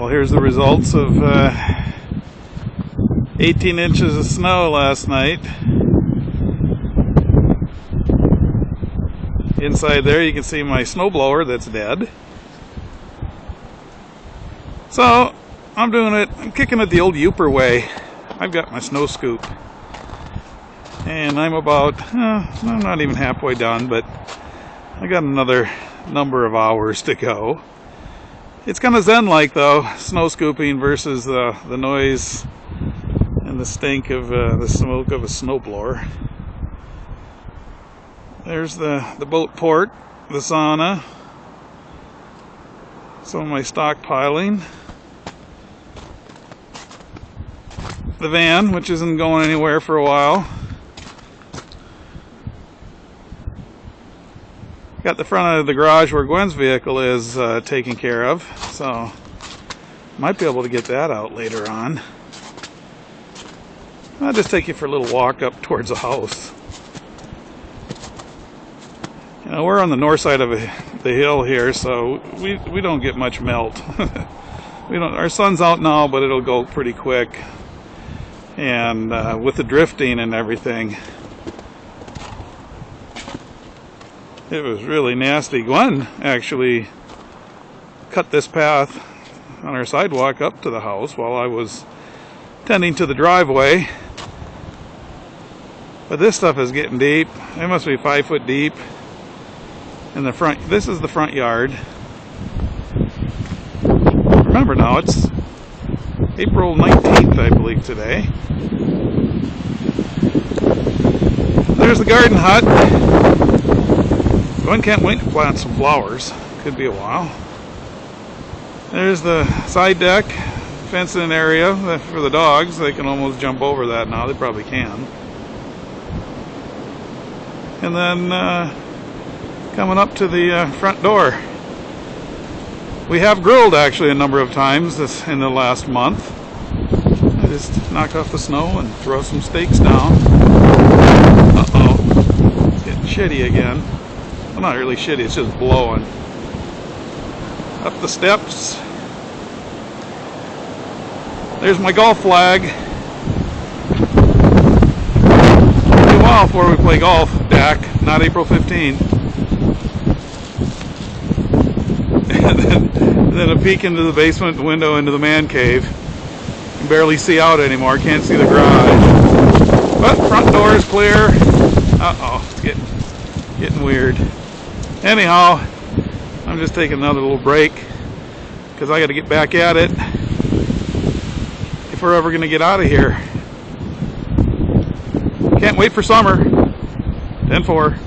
Well, here's the results of 18 inches of snow last night. Inside there you can see my snowblower that's dead. So I'm doing it, I'm kicking it the old Yooper way. I've got my snow scoop. And I'm about, I'm not even halfway done, but I got another number of hours to go. It's kind of zen-like though, snow scooping versus the noise and the stink of the smoke of a snowblower. There's the boat port, the sauna, some of my stockpiling, the van, which isn't going anywhere for a while. Got the front of the garage where Gwen's vehicle is taken care of, so might be able to get that out later on. I'll just take you for a little walk up towards the house. You know, we're on the north side of the hill here, so we don't get much melt. Our sun's out now, but it'll go pretty quick. And with the drifting and everything, it was really nasty. Gwen actually cut this path on our sidewalk up to the house while I was tending to the driveway. But this stuff is getting deep. It must be 5 foot deep in the front. This is the front yard. Remember now, it's April 19th, I believe, today. There's the garden hut. Gwen can't wait to plant some flowers. Could be a while. There's the side deck, fenced-in area for the dogs. They can almost jump over that now. They probably can. And then coming up to the front door. We have grilled actually a number of times in the last month. I just knock off the snow and throw some steaks down. Uh-oh. It's getting shitty again. Well, not really shitty, it's just blowing. Up the steps. There's my golf flag. It'll be a while before we play golf, Dak. Not April 15th. And then a peek into the basement window into the man cave. You can barely see out anymore. Can't see the garage. But front door is clear. Uh-oh, it's getting weird. Anyhow, I'm just taking another little break because I got to get back at it if we're ever going to get out of here. Can't wait for summer. 10-4.